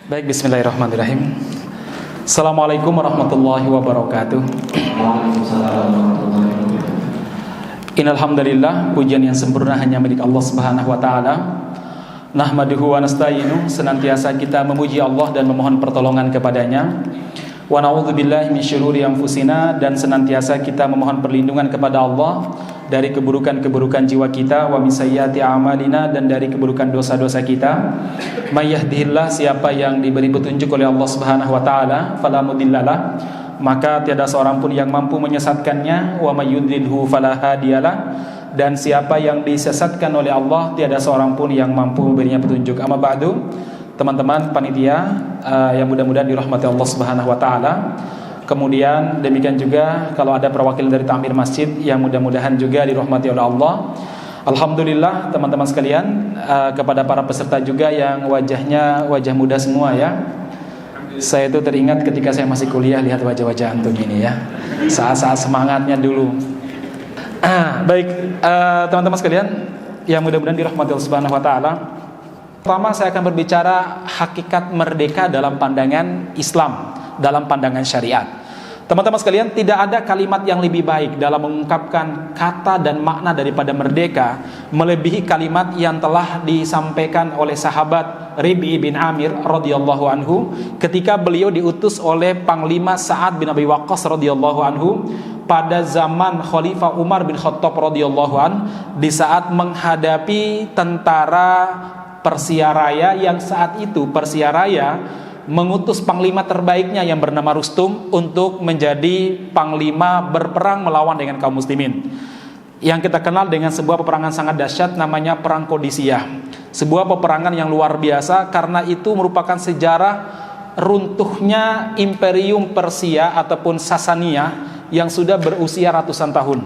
Baik, bismillahirrahmanirrahim. Assalamualaikum warahmatullahi wabarakatuh. Innal hamdalillah, pujian yang sempurna hanya milik Allah Subhanahu wa taala. Nahmaduhu wa nasta'inu, senantiasa kita memuji Allah dan memohon pertolongan kepadanya. Wa na'udzubillahi min syururi anfusina, dan senantiasa kita memohon perlindungan kepada Allah dari keburukan-keburukan jiwa kita, wa min sayyiati a'malina, dan dari keburukan dosa-dosa kita. May yahdihillah, siapa yang diberi petunjuk oleh Allah Subhanahu wa taala, fala mudhillalah, maka tiada seorang pun yang mampu menyesatkannya. Wa may yudlilhu fala hadiyalah, dan siapa yang disesatkan oleh Allah, tiada seorang pun yang mampu memberinya petunjuk. Amma ba'du, teman-teman panitia yang mudah-mudahan dirahmati Allah Subhanahu wa taala. Kemudian demikian juga kalau ada perwakilan dari takmir masjid yang mudah-mudahan juga dirahmati oleh Allah. Alhamdulillah teman-teman sekalian, kepada para peserta juga yang wajahnya wajah muda semua ya. Saya itu teringat ketika saya masih kuliah, lihat wajah-wajah antum ini ya, saat-saat semangatnya dulu. Baik, teman-teman sekalian yang mudah-mudahan dirahmati Allah Subhanahu wa taala. Pertama saya akan berbicara hakikat merdeka dalam pandangan Islam, dalam pandangan syariat. Teman-teman sekalian, tidak ada kalimat yang lebih baik dalam mengungkapkan kata dan makna daripada merdeka melebihi kalimat yang telah disampaikan oleh sahabat Rib'i bin Amir radhiyallahu anhu ketika beliau diutus oleh Panglima Sa'ad bin Abi Waqqas radhiyallahu anhu pada zaman Khalifah Umar bin Khattab radhiyallahu anhu, di saat menghadapi tentara Persia Raya yang saat itu Persia Raya mengutus panglima terbaiknya yang bernama Rustum untuk menjadi panglima berperang melawan dengan kaum muslimin, yang kita kenal dengan sebuah peperangan sangat dahsyat namanya Perang Qadisiyah. Sebuah peperangan yang luar biasa karena itu merupakan sejarah runtuhnya Imperium Persia ataupun Sasania yang sudah berusia ratusan tahun,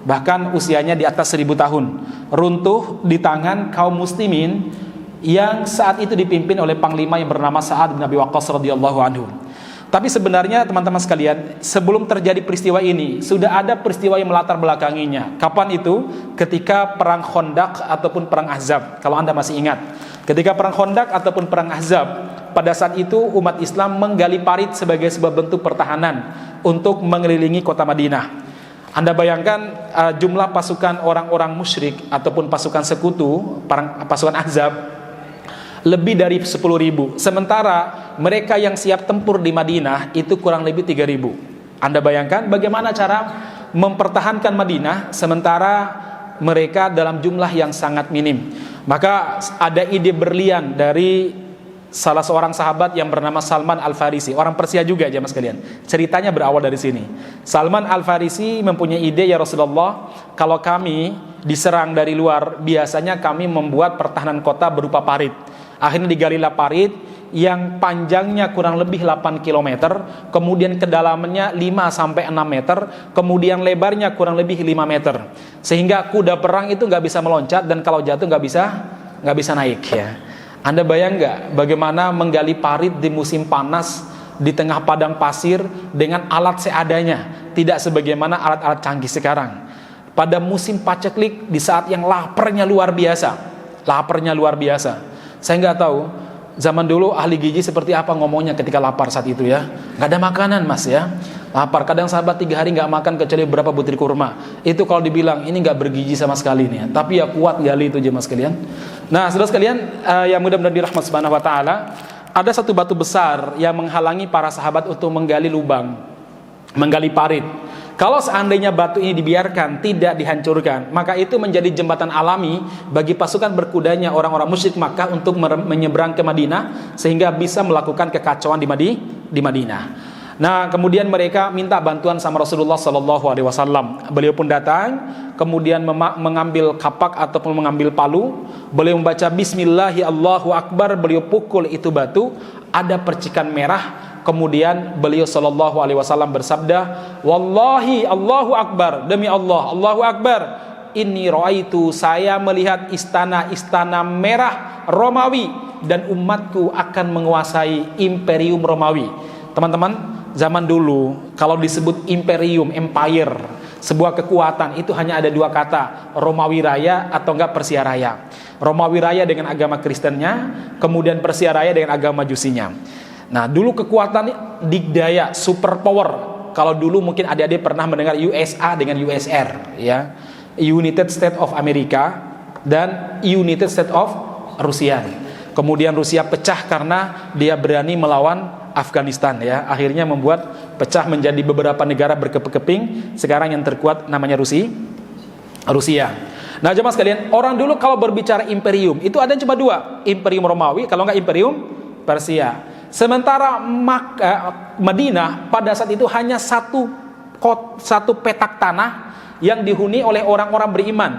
bahkan usianya di atas 1000 tahun, runtuh di tangan kaum muslimin yang saat itu dipimpin oleh panglima yang bernama Sa'ad bin Abi Waqqas radhiyallahu anhu. Tapi sebenarnya teman-teman sekalian, sebelum terjadi peristiwa ini sudah ada peristiwa yang melatar belakanginya. Kapan itu? Ketika perang Khandaq ataupun perang Ahzab. Kalau Anda masih ingat, ketika perang Khandaq ataupun perang Ahzab, pada saat itu umat Islam menggali parit sebagai sebuah bentuk pertahanan untuk mengelilingi kota Madinah. Anda bayangkan jumlah pasukan orang-orang musyrik ataupun pasukan sekutu, pasukan Ahzab lebih dari 10.000. Sementara mereka yang siap tempur di Madinah itu kurang lebih 3.000. Anda bayangkan bagaimana cara mempertahankan Madinah sementara mereka dalam jumlah yang sangat minim. Maka ada ide berlian dari salah seorang sahabat yang bernama Salman Al-Farisi, orang Persia juga aja mas kalian. Ceritanya berawal dari sini. Salman Al-Farisi mempunyai ide, ya Rasulullah, kalau kami diserang dari luar, biasanya kami membuat pertahanan kota berupa parit. Akhirnya digalilah parit yang panjangnya kurang lebih 8 km, kemudian kedalamannya 5-6 meter, kemudian lebarnya kurang lebih 5 meter. Sehingga kuda perang itu nggak bisa meloncat, dan kalau jatuh nggak bisa naik ya. Anda bayang nggak bagaimana menggali parit di musim panas di tengah padang pasir dengan alat seadanya, tidak sebagaimana alat-alat canggih sekarang. Pada musim paceklik, di saat yang laparnya luar biasa. Saya nggak tahu zaman dulu ahli gizi seperti apa ngomongnya ketika lapar saat itu ya. Nggak ada makanan mas ya, lapar. Kadang sahabat 3 hari nggak makan kecuali beberapa butir kurma. Itu kalau dibilang ini nggak bergizi sama sekali nih ya. Tapi ya kuat gali itu aja mas sekalian. Nah saudara sekalian yang mudah-mudahan dirahmati Subhanahu wa taala, ada satu batu besar yang menghalangi para sahabat untuk menggali lubang, menggali parit. Kalau seandainya batu ini dibiarkan, tidak dihancurkan, maka itu menjadi jembatan alami bagi pasukan berkudanya orang-orang musyrik Makkah untuk menyeberang ke Madinah, sehingga bisa melakukan kekacauan di Madinah. Nah, kemudian mereka minta bantuan sama Rasulullah SAW. Beliau pun datang, kemudian mengambil kapak ataupun mengambil palu. Beliau membaca Bismillahi Allahu Akbar. Beliau pukul itu batu, ada percikan merah. Kemudian beliau SAW bersabda, Wallahi Allahu Akbar, demi Allah, Allahu Akbar, inni ra'aitu, saya melihat istana-istana merah Romawi, dan umatku akan menguasai Imperium Romawi. Teman-teman, zaman dulu kalau disebut imperium, empire, sebuah kekuatan itu hanya ada dua kata, Romawi Raya atau enggak Persia Raya. Romawi Raya dengan agama Kristennya, kemudian Persia Raya dengan agama Majusinya. Nah, dulu kekuatan digdaya, superpower. Kalau dulu mungkin adik-adik pernah mendengar USA dengan USR, ya, United States of America dan United States of Rusia. Kemudian Rusia pecah karena dia berani melawan Afghanistan, ya. Akhirnya membuat pecah menjadi beberapa negara berkeping-keping. Sekarang yang terkuat namanya Rusia. Nah, jemaah sekalian, orang dulu kalau berbicara imperium itu ada cuma dua, Imperium Romawi, kalau enggak Imperium Persia. Sementara Madinah pada saat itu hanya satu petak tanah yang dihuni oleh orang-orang beriman.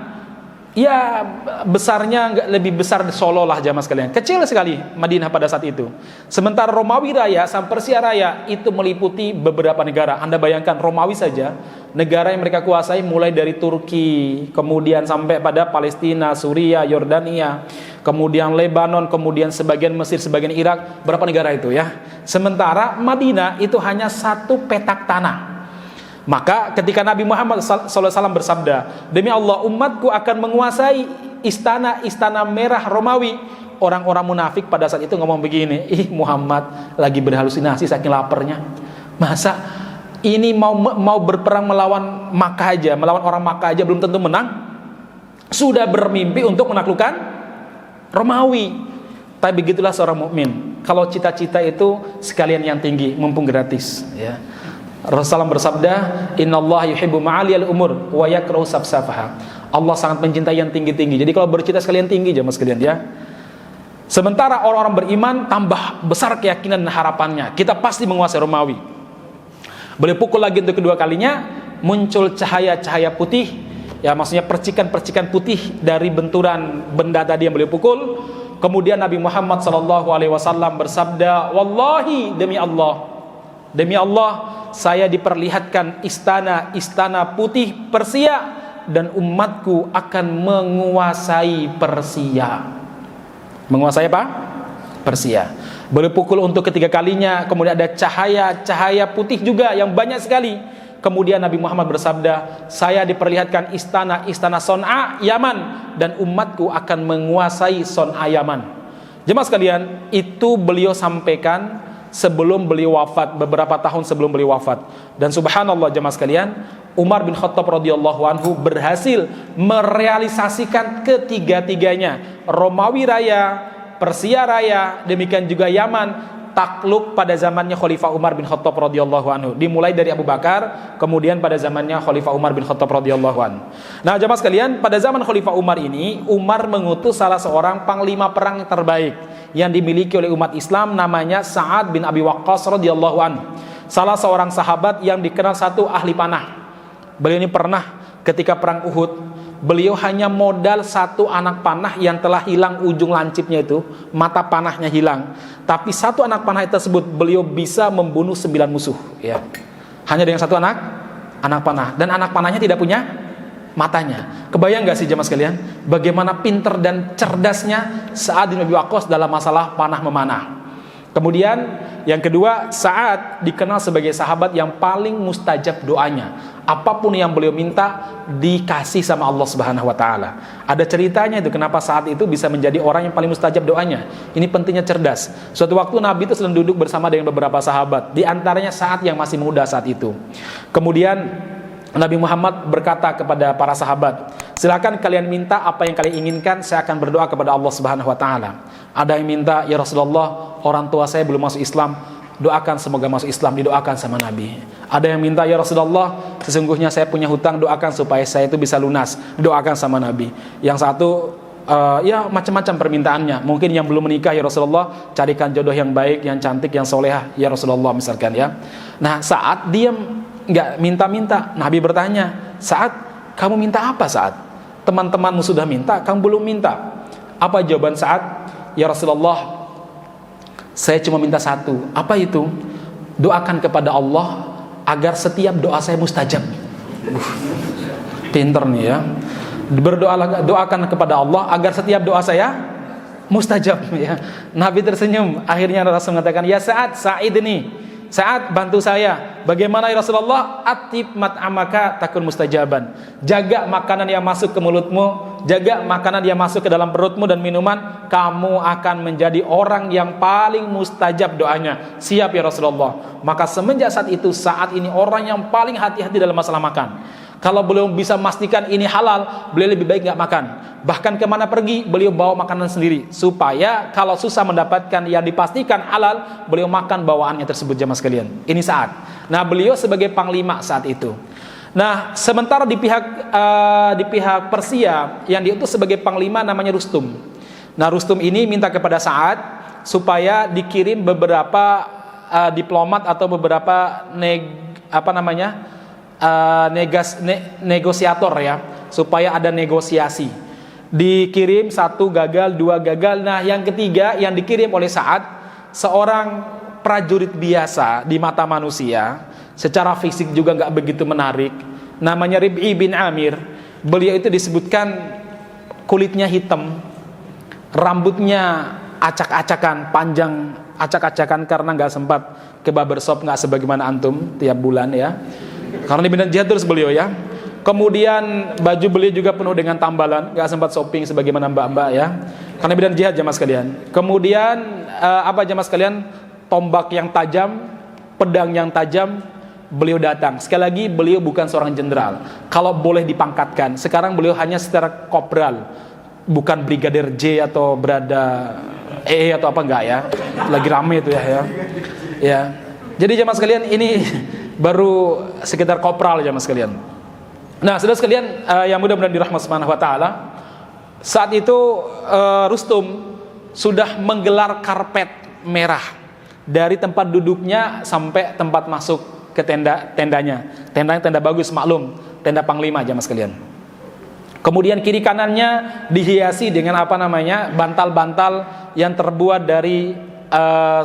Ya, besarnya nggak lebih besar Solo lah jamaah sekalian. Kecil sekali Madinah pada saat itu. Sementara Romawi Raya sampai Persia Raya itu meliputi beberapa negara. Anda bayangkan Romawi saja, negara yang mereka kuasai mulai dari Turki, kemudian sampai pada Palestina, Suriah, Yordania, kemudian Lebanon, kemudian sebagian Mesir, sebagian Irak. Berapa negara itu ya? Sementara Madinah itu hanya satu petak tanah. Maka ketika Nabi Muhammad SAW bersabda, demi Allah umatku akan menguasai istana-istana merah Romawi. Orang-orang munafik pada saat itu ngomong begini, Muhammad lagi berhalusinasi saking laparnya. Masa ini mau berperang melawan Makkah aja, melawan orang Makkah aja belum tentu menang, sudah bermimpi untuk menaklukkan Romawi. Tapi begitulah seorang mukmin. Kalau cita-cita itu sekalian yang tinggi, mumpung gratis, ya. Rasulullah bersabda, "Innallaha yuhibbu ma'aliyal umur wa yakrahu safsafaha." Allah sangat mencintai yang tinggi-tinggi. Jadi kalau bercita sekalian tinggi jemaah sekalian, ya. Sementara orang-orang beriman tambah besar keyakinan dan harapannya, kita pasti menguasai Romawi. Boleh pukul lagi untuk kedua kalinya, muncul cahaya-cahaya putih, ya, maksudnya percikan-percikan putih dari benturan benda tadi yang boleh pukul. Kemudian Nabi Muhammad SAW bersabda, "Wallahi, demi Allah, saya diperlihatkan istana putih Persia dan umatku akan menguasai Persia." Menguasai apa? Persia. Boleh pukul untuk ketiga kalinya, kemudian ada cahaya putih juga yang banyak sekali. Kemudian Nabi Muhammad bersabda, saya diperlihatkan istana Son'a, Yaman, dan umatku akan menguasai Son'a, Yaman. Jemaah sekalian, itu beliau sampaikan sebelum beliau wafat, beberapa tahun sebelum beliau wafat. Dan subhanallah jemaah sekalian, Umar bin Khattab radhiyallahu anhu berhasil merealisasikan ketiga-tiganya. Romawi Raya, Persia Raya, demikian juga Yaman, takluk pada zamannya Khalifah Umar bin Khattab radhiyallahu anhu. Dimulai dari Abu Bakar, kemudian pada zamannya Khalifah Umar bin Khattab radhiyallahu anhu. Nah, jemaah sekalian, pada zaman Khalifah Umar ini, Umar mengutus salah seorang panglima perang yang terbaik yang dimiliki oleh umat Islam, namanya Sa'ad bin Abi Waqqas radhiyallahu anhu. Salah seorang sahabat yang dikenal satu ahli panah. Beliau ini pernah ketika perang Uhud, beliau hanya modal satu anak panah yang telah hilang ujung lancipnya itu, mata panahnya hilang. Tapi satu anak panah tersebut beliau bisa membunuh 9 musuh, ya. Hanya dengan satu anak panah, dan anak panahnya tidak punya matanya. Kebayang gak sih jemaah sekalian, bagaimana pinter dan cerdasnya Sa'ad bin Abi Waqqas dalam masalah panah memanah. Kemudian yang kedua, Sa'ad dikenal sebagai sahabat yang paling mustajab doanya. Apapun yang beliau minta dikasih sama Allah Subhanahu wa taala. Ada ceritanya itu kenapa Sa'ad itu bisa menjadi orang yang paling mustajab doanya. Ini pentingnya cerdas. Suatu waktu Nabi itu sedang duduk bersama dengan beberapa sahabat, di antaranya Sa'ad yang masih muda saat itu. Kemudian Nabi Muhammad berkata kepada para sahabat, silakan kalian minta apa yang kalian inginkan, saya akan berdoa kepada Allah Subhanahu wa taala. Ada yang minta, ya Rasulullah, orang tua saya belum masuk Islam, doakan semoga masuk Islam, didoakan sama Nabi. Ada yang minta, ya Rasulullah, sesungguhnya saya punya hutang, doakan supaya saya itu bisa lunas, doakan sama Nabi. Yang satu ya macam-macam permintaannya. Mungkin yang belum menikah, ya Rasulullah, carikan jodoh yang baik, yang cantik, yang solehah, ya Rasulullah misalkan, ya. Nah, saat diam, nggak minta-minta. Nabi bertanya, saat kamu minta apa saat? Teman-temanmu sudah minta, kamu belum minta. Apa jawaban Sa'ad? Ya Rasulullah, saya cuma minta satu. Apa itu? Doakan kepada Allah agar setiap doa saya mustajab. Pinter nih ya. Berdoalah, doakan kepada Allah agar setiap doa saya mustajab, ya. Nabi tersenyum. Akhirnya Rasul mengatakan, ya Sa'ad, Sa'id ini, Sa'ad bantu saya. bagaimana ya Rasulullah? Atib mat'amaka takun mustajaban. Jaga makanan yang masuk ke mulutmu, jaga makanan yang masuk ke dalam perutmu dan minuman, kamu akan menjadi orang yang paling mustajab doanya. Siap ya Rasulullah. Maka semenjak saat ini orang yang paling hati-hati dalam masalah makan. Kalau beliau bisa memastikan ini halal, beliau lebih baik nggak makan. Bahkan kemana pergi, beliau bawa makanan sendiri, supaya kalau susah mendapatkan yang dipastikan halal, beliau makan bawaannya tersebut, jamaah sekalian. Ini saat. Nah, beliau sebagai panglima saat itu. Nah, sementara di pihak Persia yang diutus sebagai panglima namanya Rustum. Nah, Rustum ini minta kepada Sa'ad supaya dikirim beberapa diplomat atau beberapa negosiator ya, supaya ada negosiasi. Dikirim 1 gagal, 2 gagal. Nah, yang ketiga yang dikirim oleh Sa'ad, seorang prajurit biasa di mata manusia, secara fisik juga nggak begitu menarik, namanya Rib'i bin Amir. Beliau itu disebutkan kulitnya hitam, rambutnya acak-acakan, panjang acak-acakan karena nggak sempat ke barbershop, nggak sebagaimana antum tiap bulan ya, karena di bidang jihad terus beliau ya. Kemudian baju beliau juga penuh dengan tambalan, nggak sempat shopping sebagaimana mbak-mbak ya, karena bidang jihad jamaah sekalian. Kemudian jamaah sekalian, tombak yang tajam, pedang yang tajam, beliau datang. Sekali lagi, beliau bukan seorang jenderal. Kalau boleh dipangkatkan, sekarang beliau hanya secara kopral, bukan brigadir J atau berada atau apa, enggak ya. Lagi rame itu ya. Ya. Jadi jamaah sekalian, ini baru sekitar kopral jamaah sekalian. Nah, saudara sekalian yang mudah-mudahan dirahmati Subhanahu wa taala, saat itu Rustum sudah menggelar karpet merah dari tempat duduknya sampai tempat masuk ke tendanya. Tenda bagus, maklum, tenda panglima jamaah sekalian. Kemudian kiri kanannya dihiasi dengan bantal-bantal yang terbuat dari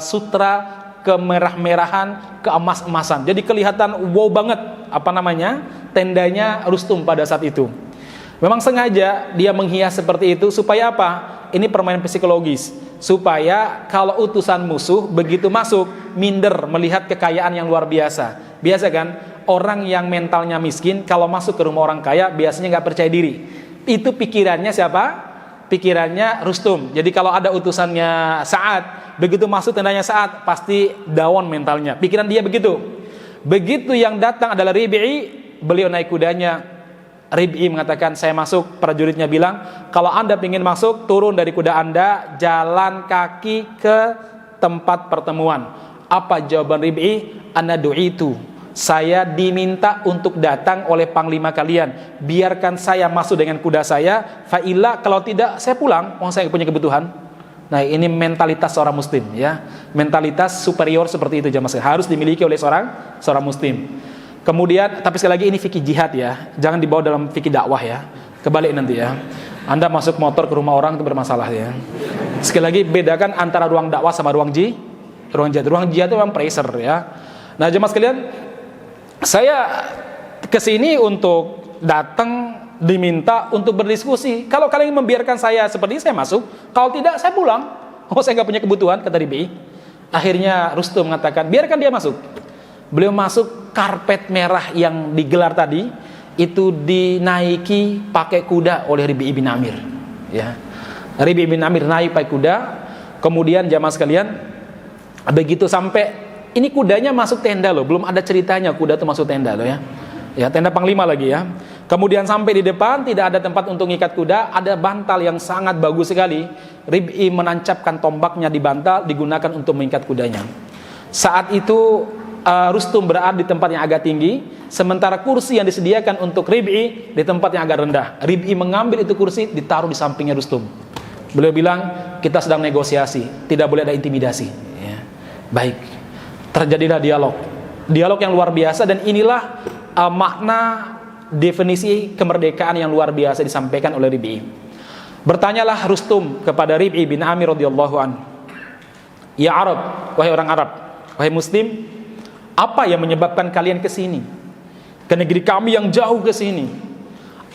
sutra kemerah-merahan, keemas-emasan. Jadi kelihatan wow banget tendanya Rustum pada saat itu. Memang sengaja dia menghias seperti itu supaya apa? Ini permainan psikologis, supaya kalau utusan musuh begitu masuk minder melihat kekayaan yang luar biasa. Biasa kan, orang yang mentalnya miskin kalau masuk ke rumah orang kaya biasanya nggak percaya diri. Itu pikirannya siapa? Pikirannya Rustum. Jadi kalau ada utusannya Sa'ad, begitu masuk tendanya Sa'ad pasti down mentalnya. Pikiran dia begitu. Begitu yang datang adalah Rib'i, beliau naik kudanya. Rib'i mengatakan, saya masuk. Prajuritnya bilang, kalau anda ingin masuk, turun dari kuda anda, jalan kaki ke tempat pertemuan. Apa jawaban Rib'i? Ana du'itu, saya diminta untuk datang oleh panglima kalian. Biarkan saya masuk dengan kuda saya. Fa'ila, kalau tidak saya pulang. Saya punya kebutuhan. Nah, ini mentalitas seorang muslim ya. Mentalitas superior seperti itu jamaah, harus dimiliki oleh seorang muslim. Kemudian, tapi sekali lagi ini fikih jihad ya. Jangan dibawa dalam fikih dakwah ya. Kebalik nanti ya. Anda masuk motor ke rumah orang itu bermasalah ya. Sekali lagi bedakan antara ruang dakwah sama ruang jihad. Ruang jihad itu memang pressure ya. Nah, jemaah sekalian, saya kesini untuk datang diminta untuk berdiskusi. Kalau kalian membiarkan saya seperti ini, saya masuk. Kalau tidak, saya pulang. Saya nggak punya kebutuhan, kata Rib'i. Akhirnya Rustum mengatakan, biarkan dia masuk. Beliau masuk, karpet merah yang digelar tadi itu dinaiki pakai kuda oleh Rib'i bin Amir. Ya, Rib'i bin Amir naik pakai kuda. Kemudian jamaah sekalian, begitu sampai, ini kudanya masuk tenda loh, belum ada ceritanya kuda itu masuk tenda loh ya. Ya, tenda panglima lagi ya. Kemudian sampai di depan tidak ada tempat untuk ngikat kuda, ada bantal yang sangat bagus sekali. Rib'i menancapkan tombaknya di bantal, digunakan untuk mengikat kudanya. Saat itu Rustum berada di tempat yang agak tinggi, sementara kursi yang disediakan untuk Rib'i di tempat yang agak rendah. Rib'i mengambil itu kursi, ditaruh di sampingnya Rustum. Beliau bilang, kita sedang negosiasi, tidak boleh ada intimidasi ya. Baik, terjadilah dialog yang luar biasa, dan inilah makna definisi kemerdekaan yang luar biasa disampaikan oleh Rib'i. Bertanyalah Rustum kepada Rib'i bin Amir radhiyallahu anhu, ya Arab, wahai orang Arab, wahai Muslim, apa yang menyebabkan kalian ke sini, ke negeri kami yang jauh ke sini?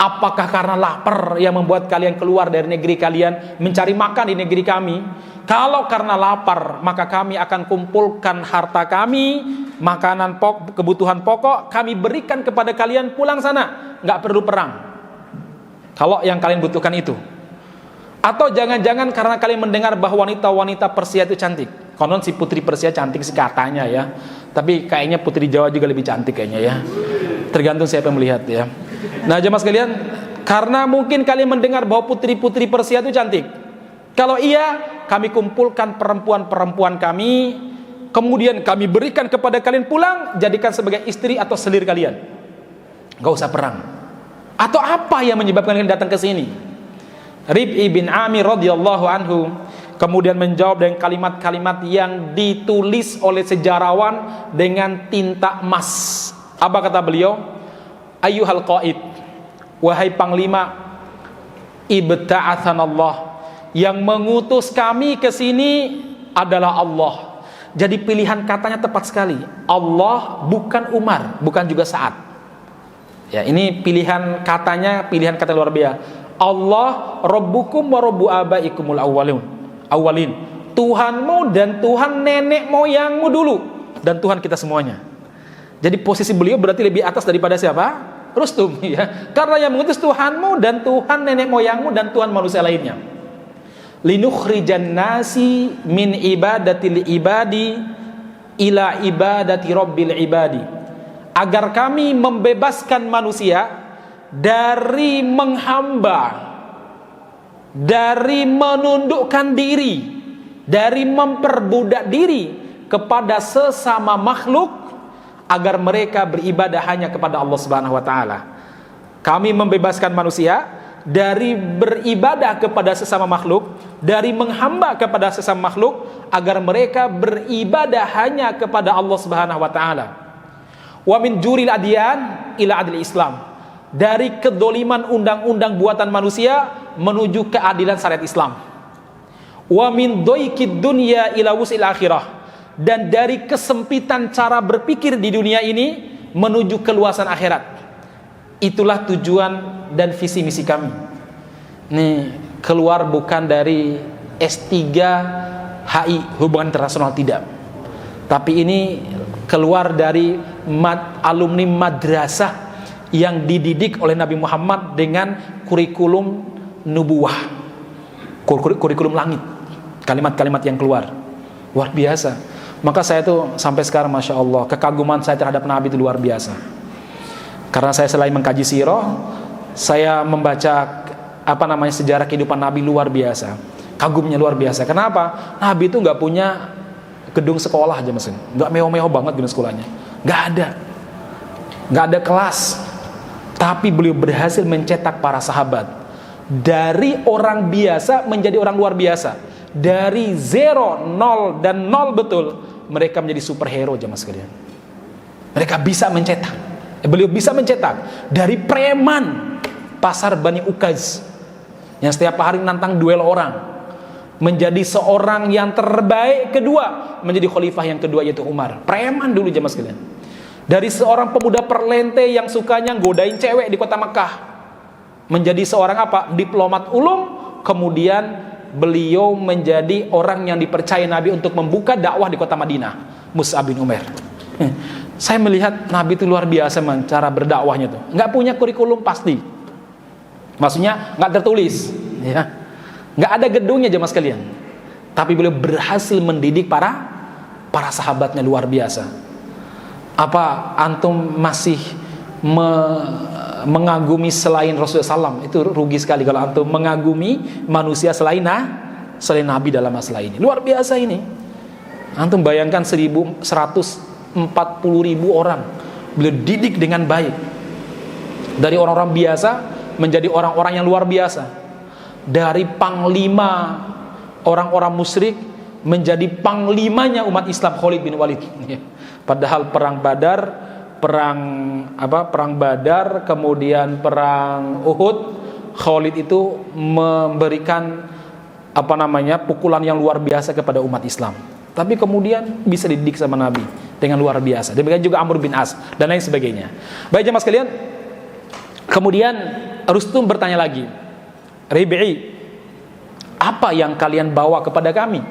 Apakah karena lapar yang membuat kalian keluar dari negeri kalian mencari makan di negeri kami? Kalau karena lapar, maka kami akan kumpulkan harta kami, makanan pokok, kebutuhan pokok, kami berikan kepada kalian, pulang sana, nggak perlu perang. Kalau yang kalian butuhkan itu. Atau jangan-jangan karena kalian mendengar bahwa wanita-wanita Persia itu cantik. Konon si putri Persia cantik sih katanya ya. Tapi kayaknya putri Jawa juga lebih cantik kayaknya ya. Tergantung siapa yang melihat ya. Nah jemaah sekalian, karena mungkin kalian mendengar bahwa putri-putri Persia itu cantik. Kalau iya, kami kumpulkan perempuan-perempuan kami, kemudian kami berikan kepada kalian, pulang, jadikan sebagai istri atau selir kalian. Gak usah perang. Atau apa yang menyebabkan kalian datang ke sini? Rib'i bin Amir radhiyallahu anhu kemudian menjawab dengan kalimat-kalimat yang ditulis oleh sejarawan dengan tinta emas. Apa kata beliau? Ayyuhal qaid, wahai panglima, ibta'atsanallah, yang mengutus kami ke sini adalah Allah. Jadi pilihan katanya tepat sekali. Allah, bukan Umar, bukan juga Sa'ad. Ya, ini pilihan katanya, pilihan kata luar biasa. Allah Rabbukum wa Rabbu abaikumul awwalin. Tuhanmu dan Tuhan nenek moyangmu dulu, dan Tuhan kita semuanya. Jadi posisi beliau berarti lebih atas daripada siapa? Rustum ya. Karena yang mengutus Tuhanmu dan Tuhan nenek moyangmu dan Tuhan manusia lainnya. Linukhrijan nasi min ibadatil ibadi ila ibadati rabbil ibadi. Agar kami membebaskan manusia dari menghamba, dari menundukkan diri, dari memperbudak diri kepada sesama makhluk, agar mereka beribadah hanya kepada Allah Subhanahu wa taala. Kami membebaskan manusia dari beribadah kepada sesama makhluk, dari menghamba kepada sesama makhluk, agar mereka beribadah hanya kepada Allah Subhanahu wa taala. Wa min juril adyan ila adil Islam. Dari kedoliman undang-undang buatan manusia menuju keadilan syariat Islam. Wa min doikid dunya ila wusil akhirah. Dan dari kesempitan cara berpikir di dunia ini menuju keluasan akhirat. Itulah tujuan dan visi misi kami. Nih, keluar bukan dari S3 HI, hubungan internasional, tidak. Tapi ini keluar dari alumni madrasah yang dididik oleh Nabi Muhammad dengan kurikulum nubuwah, kurikulum langit, kalimat-kalimat yang keluar luar biasa. Maka saya tuh sampai sekarang Masya Allah, kekaguman saya terhadap Nabi itu luar biasa. Karena saya selain mengkaji sirah, saya membaca sejarah kehidupan Nabi, luar biasa. Kagumnya luar biasa. Kenapa? Nabi itu nggak punya gedung sekolah aja mesin, nggak mewah-mewah banget gedung sekolahnya, nggak ada kelas. Tapi beliau berhasil mencetak para sahabat dari orang biasa menjadi orang luar biasa. Dari 0, 0 dan 0 betul, mereka menjadi superhero jemaah sekalian. Mereka bisa mencetak. Beliau bisa mencetak dari preman pasar Bani Ukaz yang setiap hari nantang duel orang, menjadi seorang yang terbaik kedua, menjadi khalifah yang kedua yaitu Umar. Preman dulu jemaah sekalian. Dari seorang pemuda perlente yang sukanya godain cewek di kota Mekah, menjadi seorang diplomat ulung. Kemudian beliau menjadi orang yang dipercaya Nabi untuk membuka dakwah di kota Madinah, Mus'ab bin Umair. Saya melihat Nabi itu luar biasa cara berdakwahnya tuh. Nggak punya kurikulum pasti, maksudnya nggak tertulis, ya. Nggak ada gedungnya jemaah sekalian. Tapi beliau berhasil mendidik para sahabatnya luar biasa. Apa antum masih mengagumi selain Rasulullah SAW? Itu rugi sekali kalau antum mengagumi manusia selain Nabi dalam masalah ini. Luar biasa ini. Antum bayangkan 140.000 orang beliau didik dengan baik. Dari orang-orang biasa menjadi orang-orang yang luar biasa. Dari panglima orang-orang musyrik menjadi panglimanya umat Islam, Khalid bin Walid. Padahal perang Badar, kemudian perang Uhud, Khalid itu memberikan pukulan yang luar biasa kepada umat Islam. Tapi kemudian bisa dididik sama Nabi dengan luar biasa. Demikian juga Amr bin As dan lain sebagainya. Baik jemaah sekalian, Kemudian Rustum bertanya lagi, Rib'i, apa yang kalian bawa kepada kami?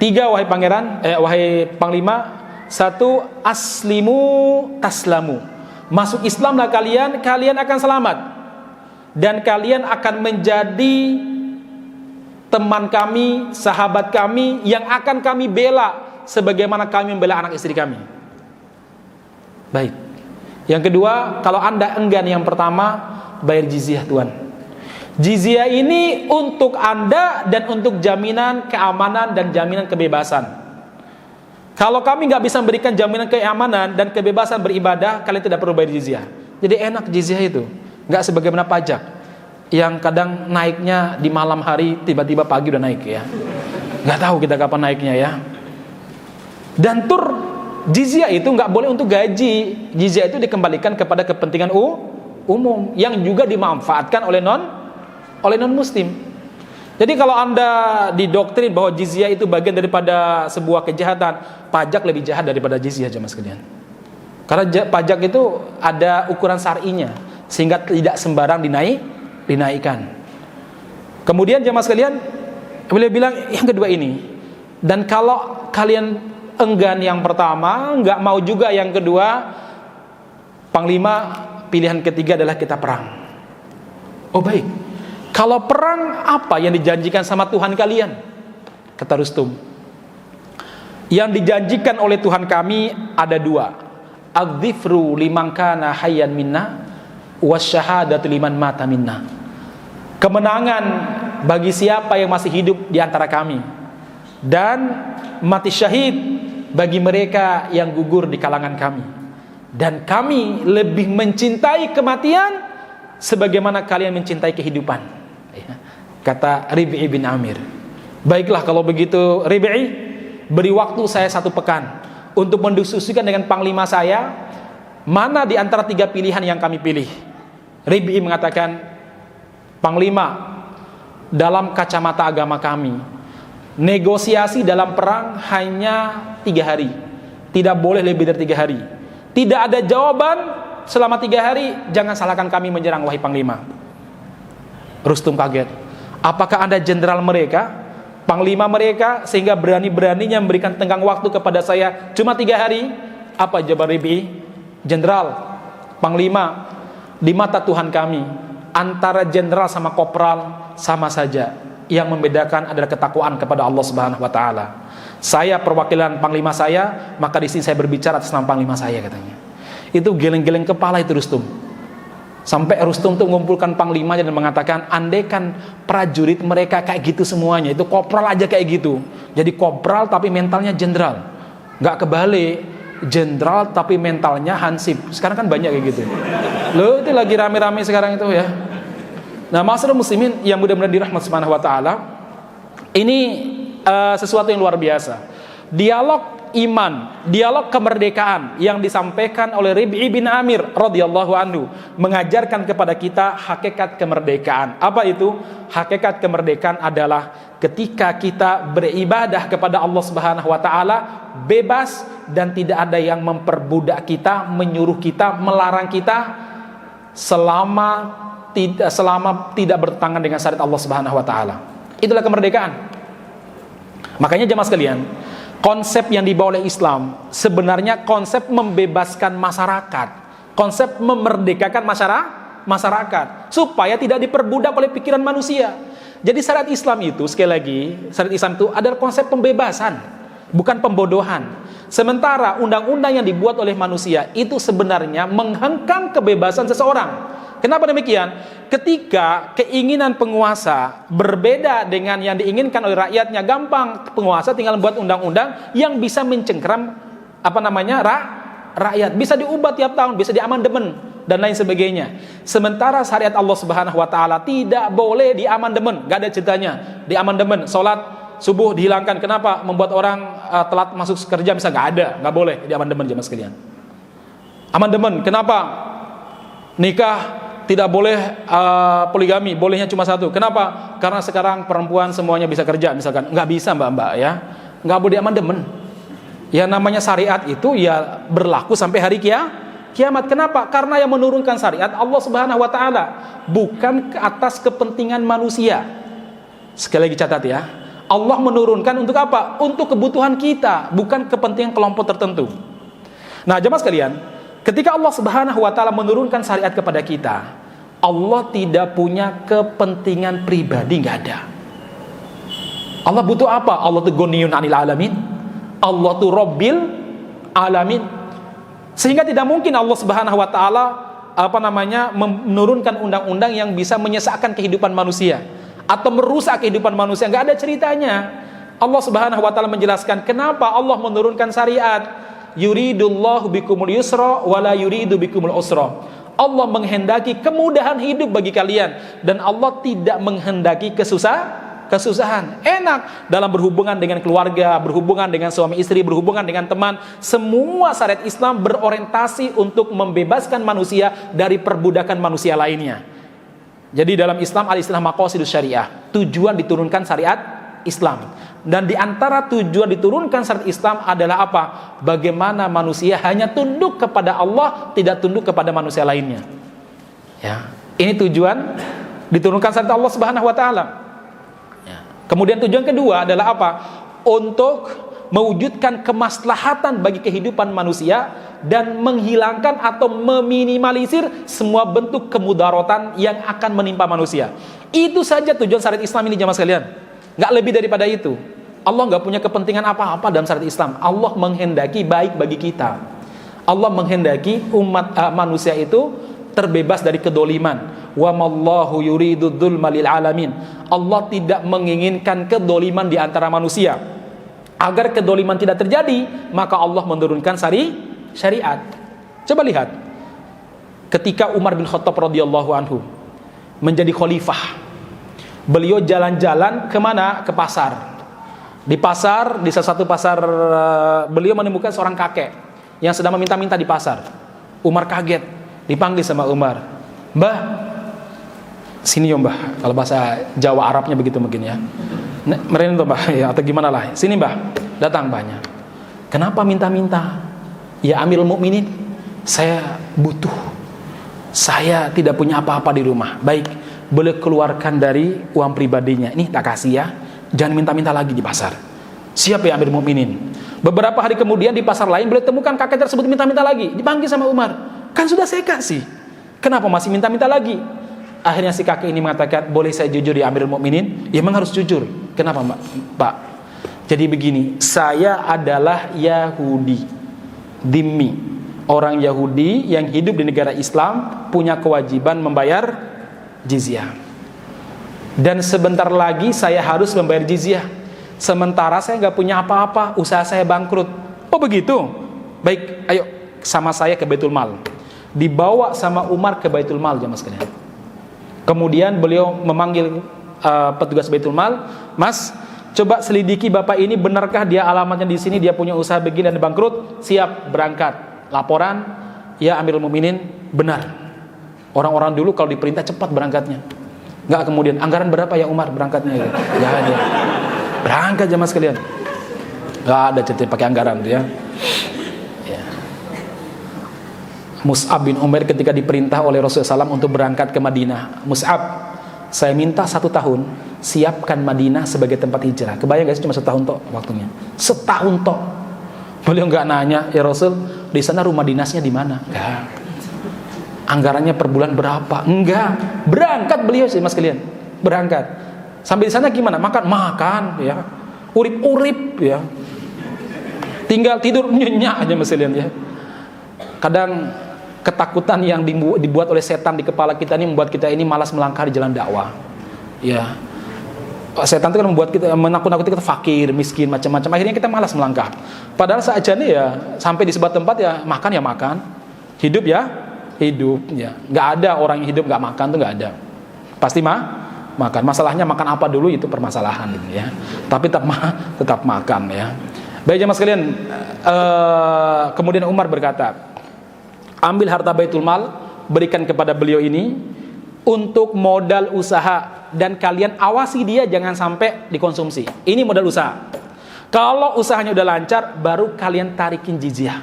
3, wahai pangeran, wahai panglima. 1, aslimu taslamu. Masuk Islamlah kalian, kalian akan selamat. Dan kalian akan menjadi teman kami, sahabat kami, yang akan kami bela sebagaimana kami membela anak istri kami. Baik. Yang kedua, kalau anda enggan yang pertama, bayar jizyah Tuhan. Jizyah ini untuk anda dan untuk jaminan keamanan dan jaminan kebebasan. Kalau kami nggak bisa memberikan jaminan keamanan dan kebebasan beribadah, kalian tidak perlu bayar jizyah. Jadi enak jizyah itu, nggak sebagaimana pajak yang kadang naiknya di malam hari, tiba-tiba pagi udah naik ya. Nggak tahu kita kapan naiknya ya. Dan jizyah itu nggak boleh untuk gaji. Jizyah itu dikembalikan kepada kepentingan umum yang juga dimanfaatkan oleh non muslim. Jadi kalau anda didoktrin bahwa jizyah itu bagian daripada sebuah kejahatan, pajak lebih jahat daripada jizyah, jemaah sekalian. Karena pajak itu ada ukuran syar'inya, sehingga tidak sembarang dinaikkan. Kemudian jemaah sekalian, beliau bilang yang kedua ini. Dan kalau kalian enggan yang pertama, nggak mau juga yang kedua, panglima, pilihan ketiga adalah kita perang. Oh baik. Kalau perang, apa yang dijanjikan sama Tuhan kalian? Kata Rustum, yang dijanjikan oleh Tuhan kami ada 2. Adzifru liman kana hayyan minna, wasyahadatu liman mata minna. Kemenangan bagi siapa yang masih hidup di antara kami, dan mati syahid bagi mereka yang gugur di kalangan kami. Dan kami lebih mencintai kematian sebagaimana kalian mencintai kehidupan. Kata Rib'i bin Amir. Baiklah kalau begitu Rib'i, beri waktu saya 1 pekan untuk mendiskusikan dengan panglima saya, mana di antara 3 pilihan yang kami pilih. Rib'i mengatakan, panglima, dalam kacamata agama kami, negosiasi dalam perang hanya 3 hari, tidak boleh lebih dari 3 hari. Tidak ada jawaban selama 3 hari, jangan salahkan kami menyerang, wahai panglima. Rustum kaget. Apakah anda jenderal mereka, panglima mereka, sehingga berani-beraninya memberikan tenggang waktu kepada saya cuma 3 hari? Apa jawaban Rib'i? Jenderal, panglima, di mata Tuhan kami, antara jenderal sama kopral sama saja. Yang membedakan adalah ketakwaan kepada Allah Subhanahu wa taala. Saya perwakilan panglima saya, maka di sini saya berbicara atas nama panglima saya, katanya. Itu geleng-geleng kepala itu Rustum. Sampai Rustum tuh mengumpulkan panglimanya dan mengatakan, andaikan prajurit mereka kayak gitu semuanya, itu kopral aja kayak gitu. Jadi kopral tapi mentalnya jenderal. Nggak kebalik, jenderal tapi mentalnya hansip. Sekarang kan banyak kayak gitu. Loh, itu lagi rame-rame sekarang itu ya. Nah, masyarakat muslimin yang mudah-mudahan dirahmati Subhanahu wa taala, ini sesuatu yang luar biasa. Dialog iman, dialog kemerdekaan yang disampaikan oleh Rib'i bin Amir radhiyallahu anhu mengajarkan kepada kita hakikat kemerdekaan. Apa itu? Hakikat kemerdekaan adalah ketika kita beribadah kepada Allah Subhanahu wa taala bebas dan tidak ada yang memperbudak kita, menyuruh kita, melarang kita selama tidak bertentangan dengan syariat Allah Subhanahu wa taala. Itulah kemerdekaan. Makanya jemaah sekalian, konsep yang dibawa oleh Islam sebenarnya konsep membebaskan masyarakat, konsep memerdekakan masyarakat supaya tidak diperbudak oleh pikiran manusia. Jadi syariat Islam itu, sekali lagi, syariat Islam itu adalah konsep pembebasan, bukan pembodohan. Sementara undang-undang yang dibuat oleh manusia itu sebenarnya menghengkang kebebasan seseorang. Kenapa demikian? Ketika keinginan penguasa berbeda dengan yang diinginkan oleh rakyatnya, gampang, penguasa tinggal membuat undang-undang yang bisa mencengkeram rakyat, bisa diubah tiap tahun, bisa diamandemen dan lain sebagainya. Sementara syariat Allah Subhanahu wa taala tidak boleh diamandemen, enggak ada ceritanya diamandemen. Salat subuh dihilangkan, kenapa? Membuat orang telat masuk kerja, bisa enggak boleh diamandemen jemaah sekalian. Amandemen, kenapa? Nikah tidak boleh poligami, bolehnya cuma 1. Kenapa? Karena sekarang perempuan semuanya bisa kerja, misalkan. Nggak bisa mbak-mbak ya, nggak boleh diamandemen. Ya namanya syariat itu ya berlaku sampai hari kiamat. Kenapa? Karena yang menurunkan syariat Allah Subhanahu wa taala, bukan ke atas kepentingan manusia. Sekali lagi catat ya. Allah menurunkan untuk apa? Untuk kebutuhan kita, bukan kepentingan kelompok tertentu. Nah, jemaah sekalian, ketika Allah Subhanahu wa taala menurunkan syariat kepada kita, Allah tidak punya kepentingan pribadi, nggak ada. Allah butuh apa? Allah tuh Ghaniyun 'anil alamin. Allah tuh Rabbil alamin. Sehingga tidak mungkin Allah Subhanahu wa taala menurunkan undang-undang yang bisa menyesakkan kehidupan manusia atau merusak kehidupan manusia. Nggak ada ceritanya. Allah Subhanahu wa taala menjelaskan kenapa Allah menurunkan syariat. Yuridullahu bikumul yusra wala yuridu bikumul usra. Allah menghendaki kemudahan hidup bagi kalian, dan Allah tidak menghendaki kesusahan. Enak dalam berhubungan dengan keluarga, berhubungan dengan suami istri, berhubungan dengan teman. Semua syariat Islam berorientasi untuk membebaskan manusia dari perbudakan manusia lainnya. Jadi dalam Islam al-Islam maqasidus syariah, tujuan diturunkan syariat Islam. Dan di antara tujuan diturunkan syariat Islam adalah apa? Bagaimana manusia hanya tunduk kepada Allah, tidak tunduk kepada manusia lainnya. Ya, ini tujuan diturunkan syariat Allah Subhanahu wa taala. Ya. Kemudian tujuan kedua adalah apa? Untuk mewujudkan kemaslahatan bagi kehidupan manusia dan menghilangkan atau meminimalisir semua bentuk kemudaratan yang akan menimpa manusia. Itu saja tujuan syariat Islam ini, jemaah sekalian. Nggak lebih daripada itu. Allah nggak punya kepentingan apa-apa dalam syariat Islam. Allah menghendaki baik bagi kita. Allah menghendaki umat manusia itu terbebas dari kedoliman. Wa mallahu yuridu dzulma lil alamin. Allah tidak menginginkan kedoliman di antara manusia. Agar kedoliman tidak terjadi, maka Allah menurunkan syariat. Coba lihat, ketika Umar bin Khattab radhiyallahu anhu menjadi khalifah, beliau jalan-jalan kemana? Ke pasar. Di pasar, di salah satu pasar, beliau menemukan seorang kakek yang sedang meminta-minta di pasar. Umar kaget, dipanggil sama Umar, "Mbah, sini ya Mbah." Kalau bahasa Jawa Arabnya begitu mungkin ya. Meren tuh Mbah, ya, atau gimana lah. "Sini Mbah." Datang banyak. "Kenapa minta-minta?" "Ya Amirul Mukminin, saya butuh. Saya tidak punya apa-apa di rumah." "Baik, boleh keluarkan dari uang pribadinya. Ini tak kasih ya. Jangan minta-minta lagi di pasar." "Siap ya Amirul Mukminin." Beberapa hari kemudian di pasar lain beliau temukan kakek tersebut minta-minta lagi. Dipanggil sama Umar, "Kan sudah saya kasih. Kenapa masih minta-minta lagi?" Akhirnya si kakek ini mengatakan, "Boleh saya jujur ya Amirul Mukminin?" "Ya memang harus jujur." "Kenapa Pak?" "Jadi begini, saya adalah Yahudi, dhimmi, orang Yahudi yang hidup di negara Islam, punya kewajiban membayar jizyah. Dan sebentar lagi saya harus membayar jizyah. Sementara saya nggak punya apa-apa, usaha saya bangkrut." "Oh begitu? Baik, ayo sama saya ke Baitul Mal." Dibawa sama Umar ke Baitul Mal, jemaah sekalian. Kemudian beliau memanggil petugas Baitul Mal, "Mas, coba selidiki bapak ini, benarkah dia alamatnya di sini, dia punya usaha begini dan bangkrut?" "Siap, berangkat." Laporan, "Ya Amirul Mukminin, benar. Orang-orang dulu kalau diperintah cepat berangkatnya. Nggak kemudian, anggaran berapa ya Umar berangkatnya?" "Nggak ada." Berangkat jemaah sekalian. Nggak ada cerita pakai anggaran tuh ya. Mus'ab bin Umair ketika diperintah oleh Rasulullah SAW untuk berangkat ke Madinah. "Mus'ab, saya minta 1 tahun, siapkan Madinah sebagai tempat hijrah." Kebayang gak sih cuma 1 tahun tok waktunya? 1 tahun tok. Beliau nggak nanya, "Ya Rasul, di sana rumah dinasnya di mana?" Enggak. "Anggarannya per bulan berapa?" Enggak. Berangkat beliau sih mas kalian. Berangkat. Sampai di sana gimana? Makan ya. Urip ya. Tinggal tidur nyenyak aja mas kalian ya. Kadang ketakutan yang dibuat oleh setan di kepala kita ini membuat kita ini malas melangkah di jalan dakwah. Ya. Setan itu kan membuat kita menakut-nakuti kita fakir, miskin, macam-macam. Akhirnya kita malas melangkah. Padahal saajanya ya sampai di sebuah tempat ya makan, hidup ya. Nggak ada orang yang hidup nggak makan tuh nggak ada. Pasti makan. Masalahnya makan apa dulu itu permasalahan gitu ya. Tapi tetap makan ya. Baik jemaah sekalian. Kemudian Umar berkata, "Ambil harta Baitul Mal, berikan kepada beliau ini untuk modal usaha, dan kalian awasi dia jangan sampai dikonsumsi. Ini modal usaha. Kalau usahanya udah lancar, baru kalian tarikin jizyah.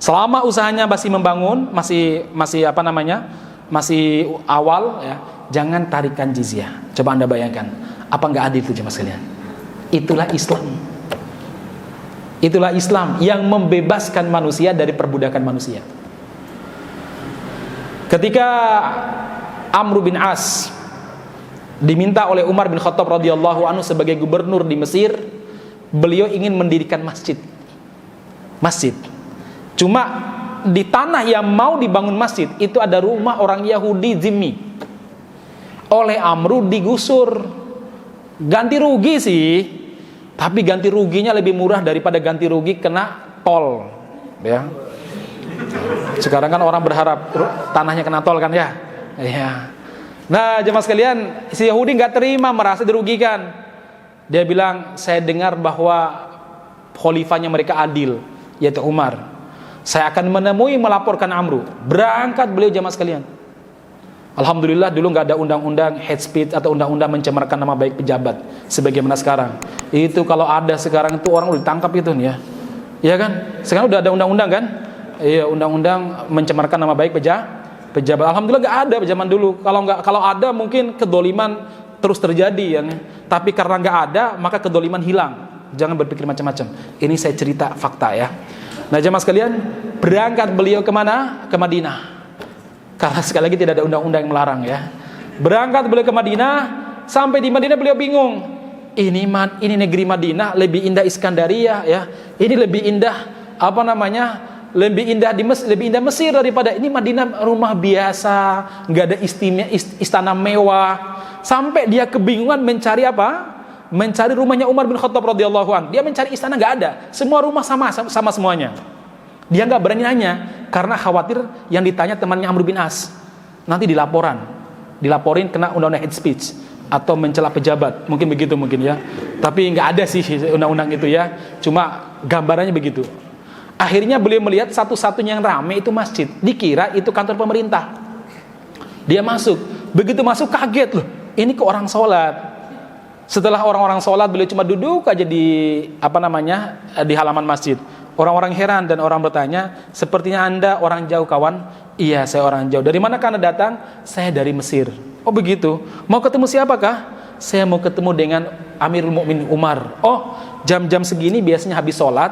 Selama usahanya masih membangun, masih apa namanya, masih awal, ya, jangan tarikan jizyah. Coba Anda bayangkan, apa nggak adil itu jemaah sekalian? Itulah Islam. Itulah Islam yang membebaskan manusia dari perbudakan manusia. Ketika Amr bin As diminta oleh Umar bin Khattab radhiyallahu anhu sebagai gubernur di Mesir, beliau ingin mendirikan masjid. Cuma di tanah yang mau dibangun masjid itu ada rumah orang Yahudi zimmi. Oleh Amr digusur. Ganti rugi sih, tapi ganti ruginya lebih murah daripada ganti rugi kena tol, ya. Sekarang kan orang berharap tanahnya kena tol kan, ya. Ya. Nah, jemaah sekalian, si Yahudi nggak terima, merasa dirugikan. Dia bilang, saya dengar bahwa khalifahnya mereka adil, yaitu Umar. Saya akan menemui, melaporkan Amr. Berangkat beliau, jemaah sekalian. Alhamdulillah dulu nggak ada undang-undang hate speech atau undang-undang mencemarkan nama baik pejabat sebagaimana sekarang. Itu kalau ada sekarang itu orang udah ditangkap itu nih, ya. Iya kan? Sekarang udah ada undang-undang kan? Iya, undang-undang mencemarkan nama baik pejabat. Alhamdulillah nggak ada zaman dulu. Kalau ada mungkin kedoliman terus terjadi, ya. Tapi karena nggak ada, maka kedoliman hilang. Jangan berpikir macam-macam. Ini saya cerita fakta, ya. Nah, jemaah sekalian, berangkat beliau kemana? Ke Madinah. Karena sekali lagi tidak ada undang-undang yang melarang, ya. Berangkat beliau ke Madinah, sampai di Madinah beliau bingung. Ini negeri Madinah lebih indah Iskandaria, ya. Ini lebih indah apa namanya? Lebih indah lebih indah Mesir daripada ini Madinah, rumah biasa, nggak ada istana mewah. Sampai dia kebingungan mencari apa? Mencari rumahnya Umar bin Khattab radhiyallahu anhu. Dia mencari istana nggak ada. Semua rumah sama semuanya. Dia nggak berani nanya karena khawatir yang ditanya temannya Amr bin As. Nanti dilaporin kena undang-undang hate speech atau mencela pejabat. Mungkin begitu ya. Tapi nggak ada sih undang-undang itu, ya. Cuma gambarannya begitu. Akhirnya beliau melihat satu-satunya yang ramai itu masjid. Dikira itu kantor pemerintah. Dia masuk. Begitu masuk kaget loh. Ini kok orang sholat. Setelah orang-orang sholat, beliau cuma duduk aja di di halaman masjid. Orang-orang heran dan orang bertanya, sepertinya Anda orang jauh, kawan? Iya, saya orang jauh. Dari mana Anda datang? Saya dari Mesir. Oh begitu. Mau ketemu siapakah? Saya mau ketemu dengan Amirul Mukminin Umar. Oh, jam-jam segini biasanya habis sholat,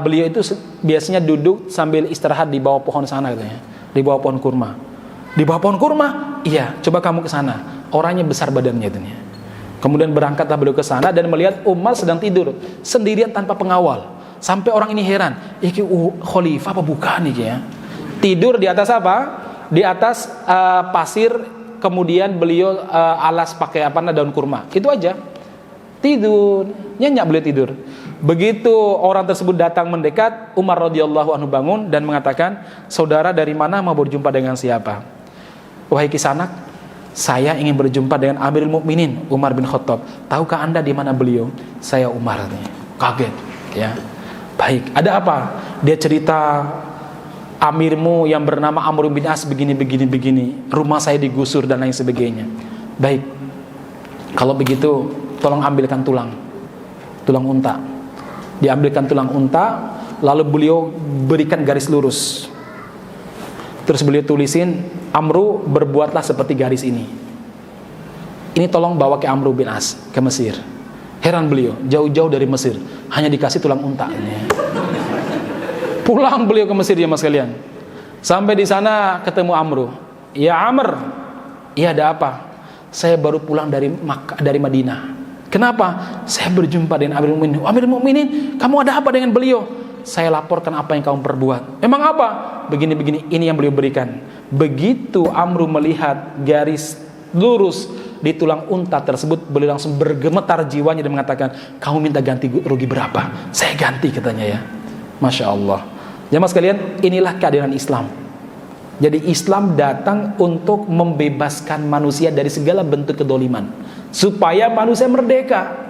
beliau itu biasanya duduk sambil istirahat di bawah pohon sana, katanya. Di bawah pohon kurma. Di bawah pohon kurma? Iya, coba kamu ke sana. Orangnya besar badannya itu. Kemudian berangkatlah beliau ke sana dan melihat Umar sedang tidur sendirian tanpa pengawal. Sampai orang ini heran, iki khalifah apa bukan iki, ya? Tidur di atas apa? Di atas pasir, kemudian beliau alas pakai daun kurma. Itu aja. Tidur, nyenyak beliau tidur. Begitu orang tersebut datang mendekat, Umar radhiyallahu anhu bangun dan mengatakan, "Saudara dari mana, mau berjumpa dengan siapa?" "Wahai kisanak, saya ingin berjumpa dengan Amirul Mukminin Umar bin Khattab. Tahukah Anda di mana beliau?" "Saya Umar." Kaget, ya. Baik, ada apa? Dia cerita, amirmu yang bernama Amr bin As begini, rumah saya digusur dan lain sebagainya. Baik, kalau begitu tolong ambilkan tulang unta. Diambilkan tulang unta, lalu beliau berikan garis lurus. Terus beliau tulisin, Amru berbuatlah seperti garis ini. Ini tolong bawa ke Amr bin As ke Mesir. Heran beliau, jauh-jauh dari Mesir, hanya dikasih tulang unta. Pulang beliau ke Mesir, ya mas kalian. Sampai di sana ketemu Amr. "Ya Amr, iya ada apa?" "Saya baru pulang dari Madinah." "Kenapa?" "Saya berjumpa dengan Amirul Mukminin." "Amirul Mukminin, kamu ada apa dengan beliau?" "Saya laporkan apa yang kamu perbuat." "Memang apa?" "Begini, ini yang beliau berikan." Begitu Amr melihat garis lurus di tulang unta tersebut, beliau langsung bergemetar jiwanya dan mengatakan, "Kamu minta ganti rugi berapa?" "Saya ganti," katanya, ya. Masya Allah. Jemaah sekalian, inilah keadilan Islam. Jadi Islam datang untuk membebaskan manusia dari segala bentuk kedoliman, supaya manusia merdeka.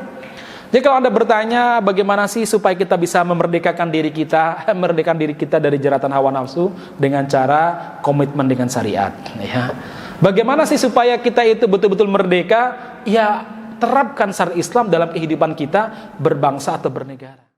Jadi kalau Anda bertanya bagaimana sih supaya kita bisa memerdekakan diri kita dari jeratan hawa nafsu dengan cara komitmen dengan syariat, ya. Bagaimana sih supaya kita itu betul-betul merdeka? Ya, terapkan syariat Islam dalam kehidupan kita berbangsa atau bernegara.